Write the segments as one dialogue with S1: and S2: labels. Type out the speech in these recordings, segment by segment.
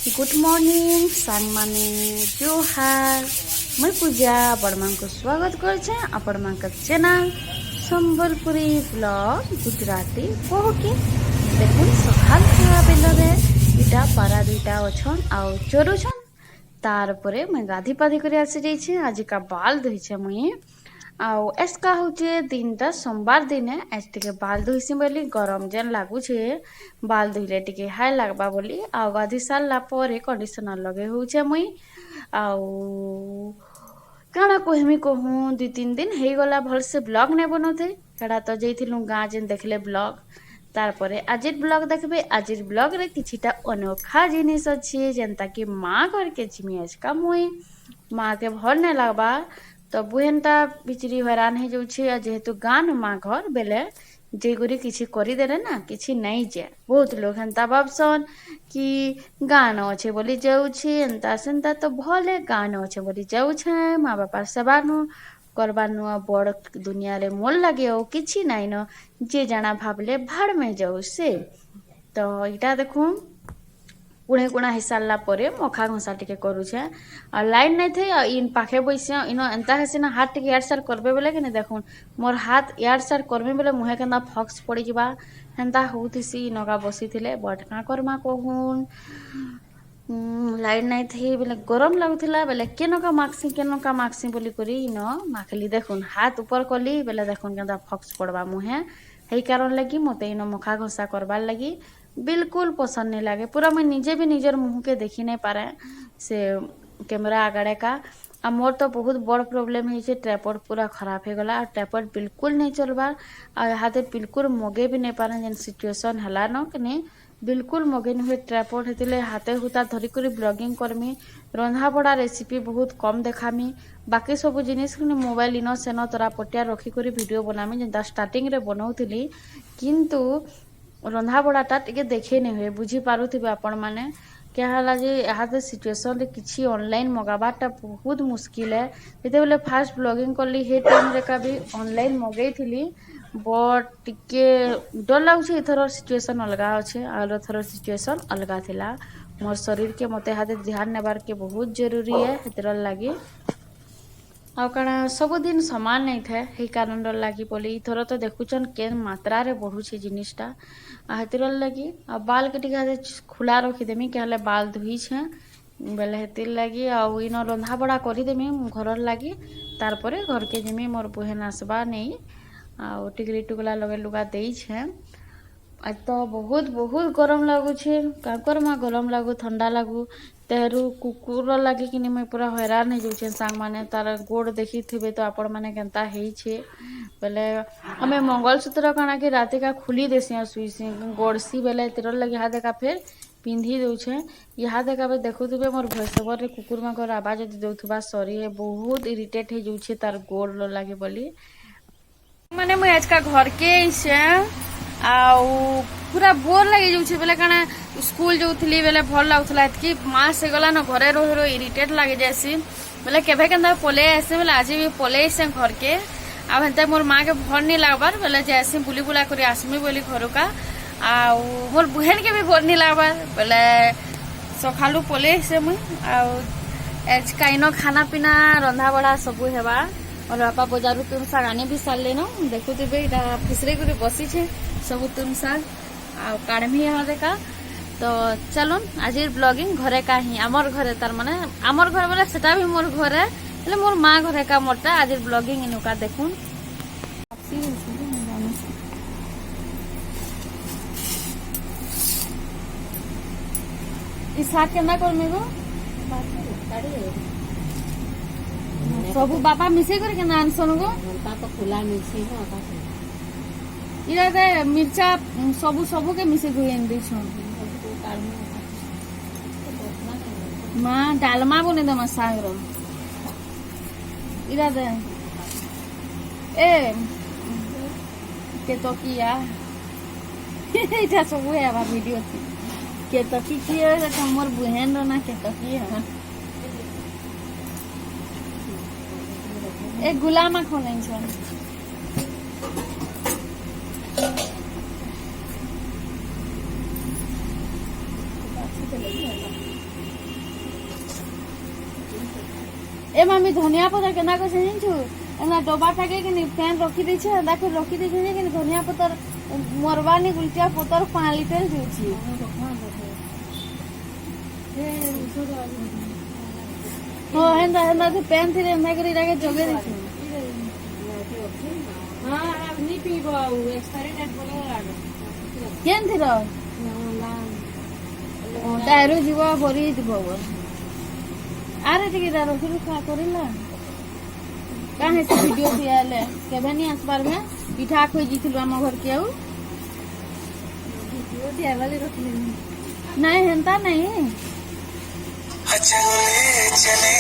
S1: Good morning सांग माने जोहार मैं पूजा बड़मा को स्वागत करछे आपण मानक चैनल संबलपुरी ब्लॉग गुजराती कोहके देखुन सकाल खावा बेलरे इटा पारा दुईटा अछन आउ चोरुछन तार परे मैं गाधी पाधी करे आसी जाइछे आज का बाल धोइछे मुई आउ एसका होचे दिनटा सोमवार दिने आज टिके बाल धोइसी बोली गरम जेन लागुछे बाल धोइले टिके हाय लागबा बोली आउ गाधी सारला परे कंडीशनर लगे होचे मुई आउ काना कहमी कहूँ 2-3 दिन हे गला भल से ब्लॉग ने बनोते कड़ा तो जइथिलु गाँ जेन देखले ब्लॉग तारपरे आजिर ब्लॉग देखबे आजिर ब्लॉग रे किछिटा अनोखा जिनिस अछि जेनता कि माँ घर के जिमी आज का मुई माँ के भल ने लागबा तो बुहेनता बिचरी हैरान हो जाऊे जेहेतु गाँ माँ घर बेले जेगुरी किसी करदेले ना किसी नहीं जे बहुत लोग हेन्ता भावसन कि गाँ न अच्छे बोली जाऊे एंता सेन्ता तो भले गाँ न अच्छे बोली जाऊे माँ बापा सेवा नु करबार नुआ बड़ दुनिया रे मोल लगे और किसी नाई न जे जाना भावले भाड़ में जाऊ से तो इटा देखूँ कुणे कुणा ही सारला परे मखा घसा टिके करूछे आ लाइन नहीं थे इन पाखे बैसे इन एंता हेसी ना हाथ टिके यार सार करबे बोले कि नहीं देखुन मोर हाथ यार सार करबे बोले मुहे केना फक्स पड़ी जिबा हेंता होतिसी नगा बसी थिले बट का करमा कहून लाइन नहीं थी बोले गरम लागुथिला बोले केनका माक्सी बोली करी न माखली देखुन हाथ ऊपर कली बोले देखुन केनता फक्स पड़बा मुहे हेई कारण लगी मते इन मखा घसा करबार लगी बिल्कुल पसंद नहीं लगे पूरा मैं निजे भी निजर मुँह के देखी नहीं पारे से कैमरा आगड़े का आ मोर तो बहुत बड़ प्रॉब्लम है ट्राइपॉड पूरा खराब हो गला और ट्राइपॉड बिल्कुल नहीं चलबार आ हाथे बिल्कुल मगे भी नहीं पारे जेन सिचुएशन हला न कि नहीं बिल्कुल मगे नहीं हुए ट्राइपॉड हेतिले हाथे हुता धरी करी ब्लॉगिंग करमी रंधा बड़ा रेसिपी बहुत कम देखामी बाकी सब जिनिस मोबाइल इन सेन तोरा पटिया रखिक वीडियो बनामी जेनता स्टार्टिंग रे बनाउथिली किंतु रंधा बड़ाटा टिके देखे नहीं हुए बुझी पारुथिबे आपण माने क्या हला जे यहाँ सिचुएशन रे किछि ऑनलाइन मगाबाटा बहुत मुश्किल है जेते बेले फास्ट ब्लॉगिंग करली हे टाइम रे का भी ऑनलाइन मगई थिली बट टिके डर लागुछे इथर सिचुएशन अलगा अच्छे आलो थर सिचुएशन अलगा थिला मोर शरीर के मते हाथे ध्यान नेबार के बहुत जरूरी है हेतर लागी आ काना सब दिन समान नहीं थे हे कारण डर लगी बोली इथर तो देखुचन के मात्रा रे बढ़ुछे जिनिसटा आ हेतिर लगी आ बाल के टिके खुला रखीदेमी क्या बाल धोई छे बेले हेतिर लगी आ इन रंधा बड़ा करदेमी घर लगी तार परे घर के जिमी मोर बहन आसबा नहीं आ टिकली टुकला लगे लुगा दे छे आज तो बहुत बहुत गरम लगुछे का करमा गरम लागू ठंडा लागू तेहरू कुकुर लगे कि मैं पूरा हैरान हो जाऊे सांग माने तार गोड़ देखी थे तो आपण मैंने केनता है बोले हमें मंगलसूत्र काना कि रात का खुली देसी सुईसी गोड़सी बेले तेर लगे यहाँ देखा फिर पिंधि दौछे यहाँ देखा देखुवे मोर भैसवर रे कुकुर माकर आवाज यदि दौथबा सॉरी है बहुत इरिटेट हो जाऊे तार गोड़ लगे बोली माने मुझे आज का घर के आउ पूरा बोर लगे जाऊे बोले काना स्कूल जाऊली बेले भल लगुला कि मास हो गला न घरे रही रही इरिटेट लगे जासी बोले केभे केनता पले आसे बोले आज भी पले आसे घर के आ हेन्ता मोर माँ के भल नहीं लगबार बोले जासी बुली बुला कर आसमी बोली घर का आउ मोर बहन के भी भल नहीं लगबार बोले सकालू पले आसे मुई आज काइन खाना पीना रंधा बड़ा सबू हेबा और बापा बजार तुम साग आनी भी सारे न देखुवे इटा फिसरे कर बसी सब तुम साग आड़मी यहाँ देखा तो चलो आज ब्लॉगिंग घरे का ही आमर घरे तार माने आमर घर बोले सेटा भी मोर घरे बोले मोर माँ घरे का मोरटा आज ब्लॉगिंग इनुका देखून साग केना करमे गो सबू बापा मिसे कर केना आनसन गो
S2: पापा खुला मिसी हो
S1: इरा दे मिर्चा सबू सबू के मिसे गुएन दै छ माँ डालमा बने दमा साग रो इरा दे ए के तो किया इटा सबू है बा वीडियो के तो की किया हमर बहन रो ना के तो किया ए गुलामा खोनै छ ए मामी धनिया पतर केना कसे जिनछु एना डब्बा टाके कि फैन रखी दै छै एदा फिर रखी दै छै कि धनिया पतर मरबानी गुलटिया पतर 5 लीटर जुछि हो हेंदा हेंदा से पेन थिरे एना करी राके जगे दै छै हां अब नी पीबो एक्सपायरी डेट बोले लागे केन थिरो ओ दारू जीवा भरी दिबो आरे टिके दारू फिर खा करिला काहे से वीडियो दियाले केबे नी आसबार में पिठा खोई जिथिलु हम घर के आउ वीडियो दिया वाली रखली नहीं हेंता नहीं चले चले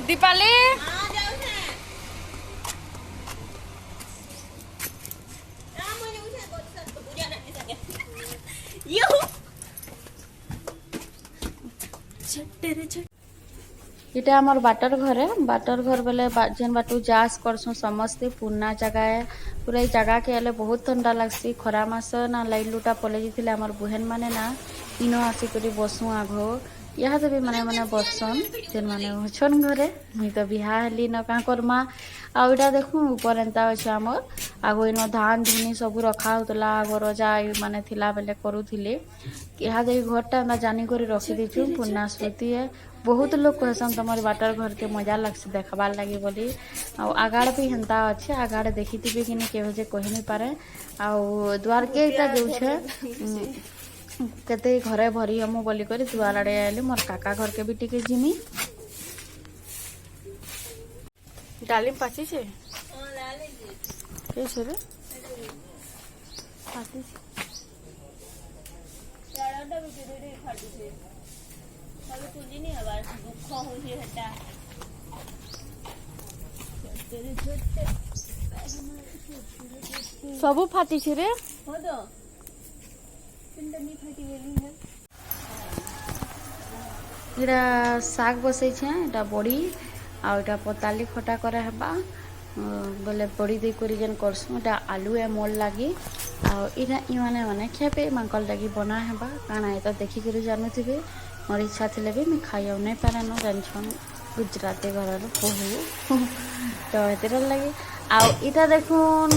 S1: दीपाली हां जाऊ छे राम जाऊ छे गोद से पूजा नहीं सके यू इटा हमार बाटर घर है बाटर घर बेले जेन बाटू जास करसु समस्ते पुरना जगह है पूरा ई जगह के आले बहुत ठंडा लगसी खरा मास ना लाइट लुटा पले जिथिले हमार बहन माने ना इनो आसी करी बसु आघो यहाँ तो भी माने माने बसन जेन माने होछन घरे मुई तो बिहा हली न का करमा आ इटा देखु ऊपर एंता अछि हमर आगो इनो धान धुनी सब रखा होतला आगो रजा माने थिला बेले करूथिले यहाँ दे घरटा ना जानी करी रखी देछु पुरना स्मृति है बहुत लोग कहसन तुम बाटर घर के मजा लगसी देखबार लगे बोली आगाड़ भी हेन्ता अच्छे आगाड़ देखी थी कि नहीं केहो जे कही नहीं पारे आउ द्वार के इटा जो केते घरे भरी हमू बोली करी द्वार आड़े आइली मोर काका घर के भी टिके जिमी डालिम पाची छे हां लाले जे के छे रे पाची छे चाराटा भी दे फाटी छे खाली तुझी नहीं आवाज दुख हो जे हटा तेरे छोटे सबु फाटी छे रे हो दो पिंडनी फाटी गेली है इरा साग बसै छे एटा बड़ी आ एटा पताली खटा करे हेबा बोले बड़ी दे करी जन करसु एटा आलू ए मोल लागी आ इरा इ माने खेपे मांकल लागी बना हेबा काना ए तो देखि करी जानुथिबे मोर इच्छा थिले भी मैं खाइयो नहीं पारे न जानछन गुजराती घर बहु तो एतिर लगे आउ इटा देखुन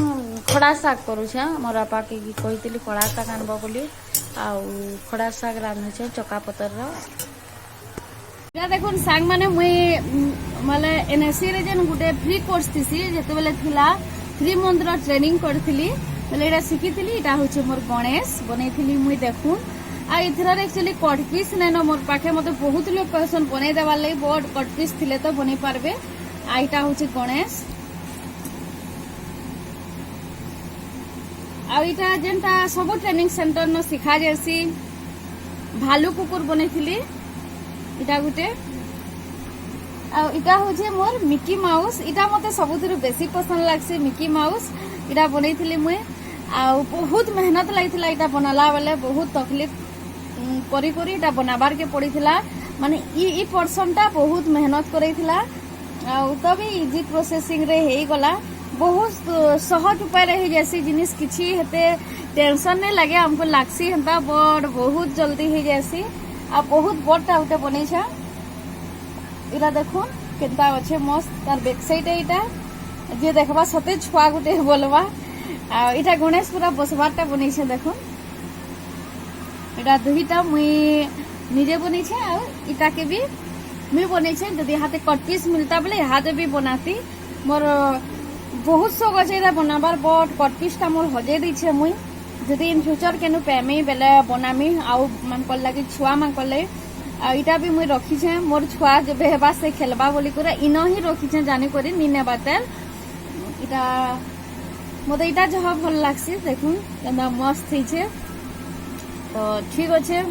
S1: खड़ा साग करू छे मोर आपा के कहितली खड़ा साग आनबो बोली आउ खड़ा साग रांधु छे चका पतर रो इटा देखुन साग माने मुई माले एनएससी रे जन गुटे फ्री कोर्स थिसी जेते बेले थिला 3 मंथ रो ट्रेनिंग करथिली बेले एटा सिखिथिली इटा होचे मोर गणेश बनेथिली मुई देखुन आ इथरार एक्चुअली कट पीस नैनो मोर पाखे मते बहुत लोग कहसन बनै देवार लई बड कट पीस थिले तो बनै पारबे आ इटा होचे गणेश आ इटा जेनटा सब ट्रेनिंग सेंटर न सिखा जेसी भालू कुकुर बनेथिली इटा गुटे आ इटा होचे मोर मिकी माउस इटा मते सबुथुरु बेसी पसंद लागसे मिकी माउस इटा बनेथिली मुई आ बहुत मेहनत लागिथिला इटा बनाला बेले बहुत तकलीफ करी करी इटा बनाबार के पड़ीथिला माने ई पर्सनटा बहुत मेहनत करैथिला आ तभी इजी प्रोसेसिंग रे हेई गला बहुत सहज उपाय रही जैसी जिनिस किछि हेते टेंशन नहीं लगे हमको लागसी हंता बड़ बहुत जल्दी ही जैसी आ बहुत बड़टा उते बनै छै इरा देखुन केता अच्छे मस्त तार बैक साइड एटा जे देखबा सते छुआ गुटे बोलबा आ इटा गणेश पूरा बसबारटा बनै छै देखुन इटा दुहिटा मुई निजे बनै छै आ इटा के भी मुई बनै छै जदि हाथे कट पीस मिलता बोले हाथे भी बनाती मोर बहुत शौक अच्छे इटा बनाबार बट कट पीसटा मोर हजे दै छै मुई जदि इन फ्यूचर केनु पेमी बेले बनामी आउ मानकर लागि छुआ मानकर लागि आ इटा भी मुई रखी छै मोर छुआ जब हेबा से खेलबा बोली करे इनो ही रखी छै जानि करी निने बातेल इटा मते इटा जहा भल लागसी देखुन केना मस्त छै तो ठीक अच्छे।